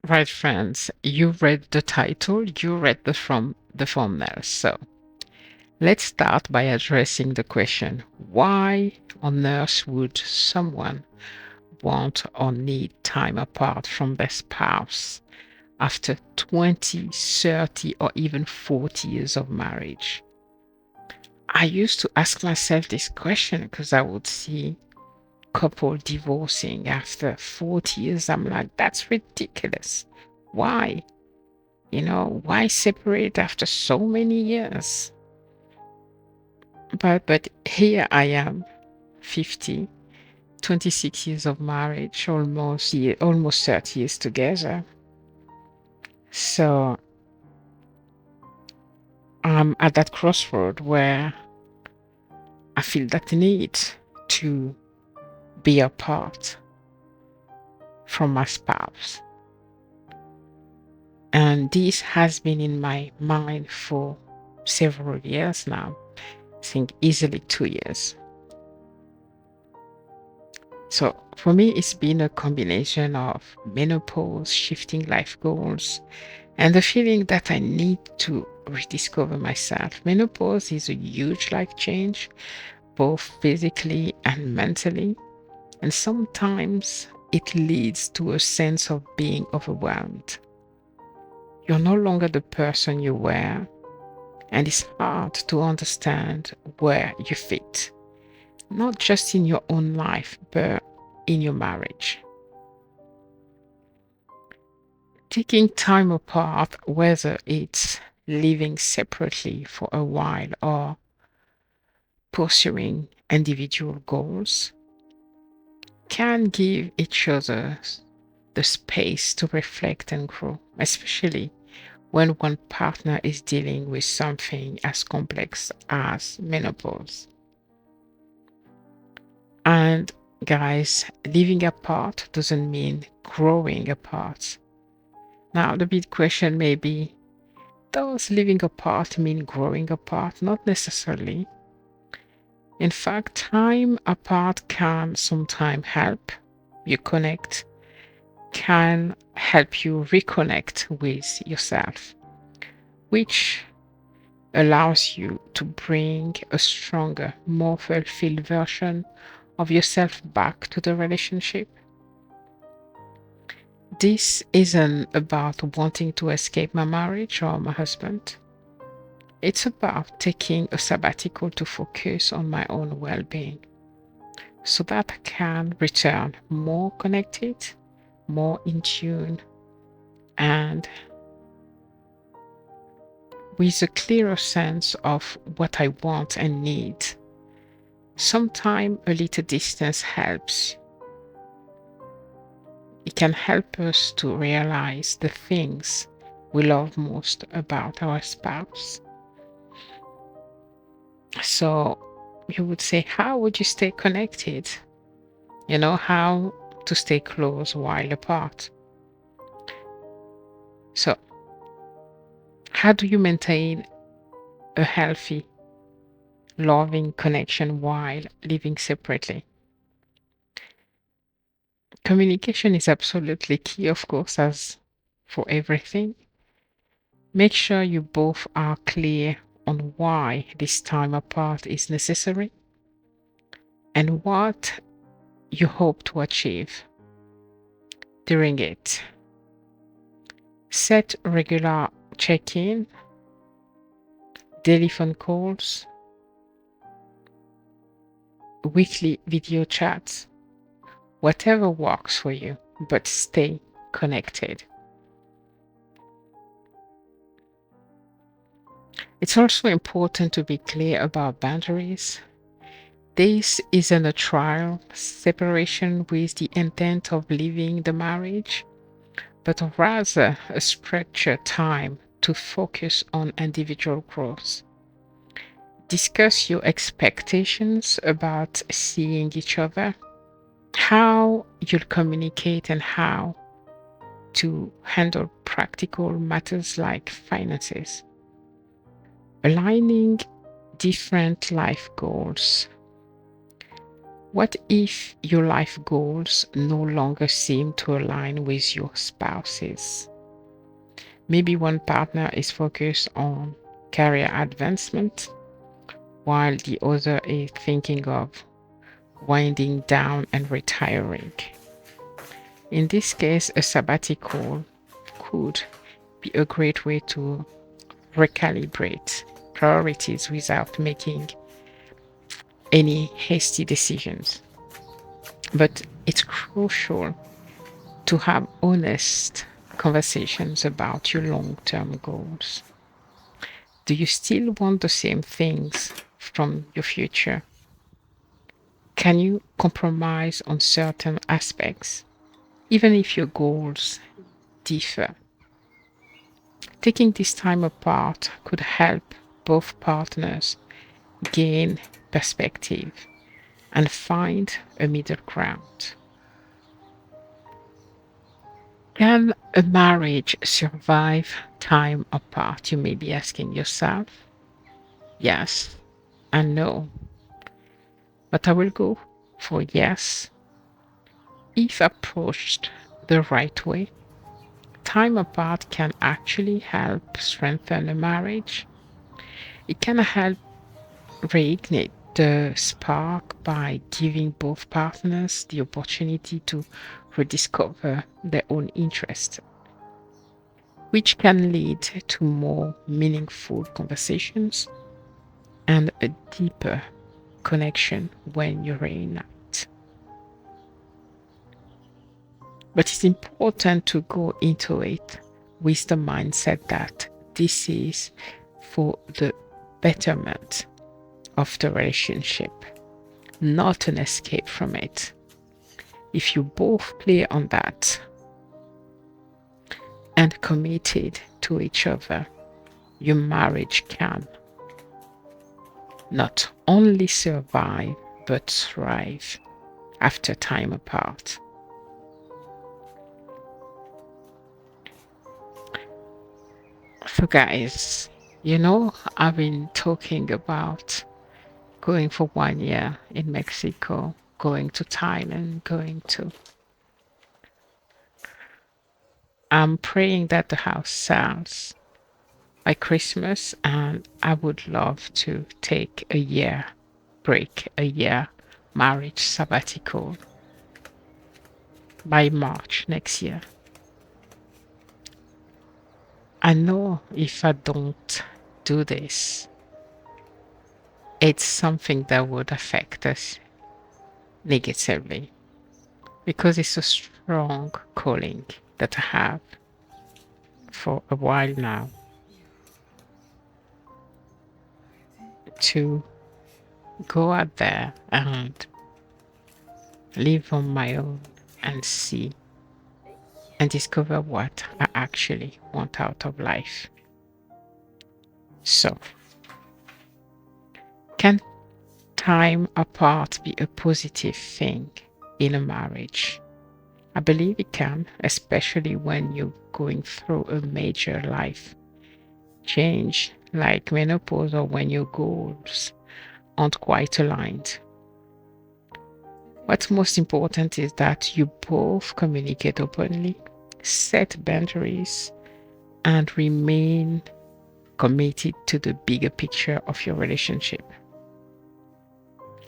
Right, friends, you read the title, you read the thumbnail. So let's start by addressing the question, why on earth would someone want or need time apart from their spouse after 20, 30, or even 40 years of marriage? I used to ask myself this question because I would see couple divorcing after 40 years. I'm like, that's ridiculous. Why? Why separate after so many years? But here I am, 50, 26 years of marriage, almost 30 years together. So I'm at that crossroad where I feel that need to be apart from my spouse. And this has been in my mind for several years now. I think easily 2 years. So for me, it's been a combination of menopause, shifting life goals, and the feeling that I need to rediscover myself. Menopause is a huge life change, both physically and mentally, and sometimes it leads to a sense of being overwhelmed. You're no longer the person you were, and it's hard to understand where you fit, not just in your own life, but in your marriage. Taking time apart, whether it's living separately for a while or pursuing individual goals, can give each other the space to reflect and grow, especially when one partner is dealing with something as complex as menopause. And guys, living apart doesn't mean growing apart. Now, the big question may be, does living apart mean growing apart? Not necessarily. In fact, time apart can sometimes help you connect, can help you reconnect with yourself, which allows you to bring a stronger, more fulfilled version of yourself back to the relationship. This isn't about wanting to escape my marriage or my husband. It's about taking a sabbatical to focus on my own well being so that I can return more connected, more in tune, and with a clearer sense of what I want and need. Sometimes a little distance helps. It can help us to realize the things we love most about our spouse. So you would say, how would you stay connected? How to stay close while apart. So, how do you maintain a healthy, loving connection while living separately? Communication is absolutely key, of course, as for everything. Make sure you both are clear on why this time apart is necessary and what you hope to achieve during it. Set regular check-in, daily phone calls, weekly video chats, whatever works for you, but stay connected. It's also important to be clear about boundaries. This isn't a trial separation with the intent of leaving the marriage, but rather a structured time to focus on individual growth. Discuss your expectations about seeing each other, how you'll communicate, and how to handle practical matters like finances. Aligning different life goals What if your life goals no longer seem to align with your spouse's? Maybe one partner is focused on career advancement while the other is thinking of winding down and retiring. In this case, a sabbatical could be a great way to recalibrate priorities without making any hasty decisions. But it's crucial to have honest conversations about your long-term goals. Do you still want the same things from your future? Can you compromise on certain aspects, even if your goals differ? Taking this time apart could help both partners gain perspective and find a middle ground. Can a marriage survive time apart? You may be asking yourself. Yes and no, but I will go for yes. If approached the right way, time apart can actually help strengthen a marriage. It can help reignite the spark by giving both partners the opportunity to rediscover their own interests, which can lead to more meaningful conversations and a deeper connection when you reunite. But it's important to go into it with the mindset that this is for the betterment of the relationship, not an escape from it. If you both play on that and committed to each other, your marriage can not only survive but thrive after time apart. So guys, I've been talking about going for 1 year in Mexico, going to Thailand, I'm praying that the house sells by Christmas, and I would love to take a year break, a year marriage sabbatical by March next year. I know if I don't do this, it's something that would affect us negatively because it's a strong calling that I have for a while now to go out there and live on my own and see and discover what I actually want out of life. So, can time apart be a positive thing in a marriage? I believe it can, especially when you're going through a major life change like menopause or when your goals aren't quite aligned. What's most important is that you both communicate openly, set boundaries, and remain committed to the bigger picture of your relationship.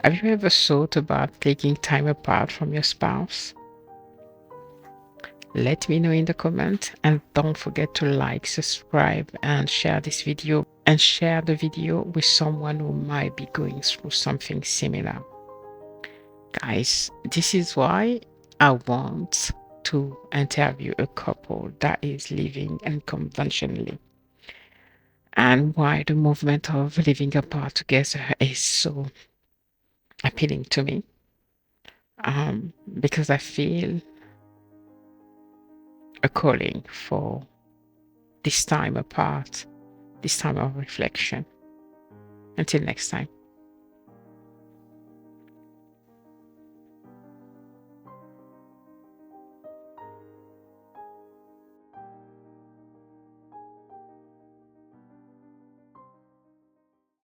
Have you ever thought about taking time apart from your spouse? Let me know in the comment, and don't forget to like, subscribe, and share this video, and share the video with someone who might be going through something similar. Guys, this is why I want to interview a couple that is living unconventionally, and why the movement of living apart together is so appealing to me, because I feel a calling for this time apart, this time of reflection. Until next time.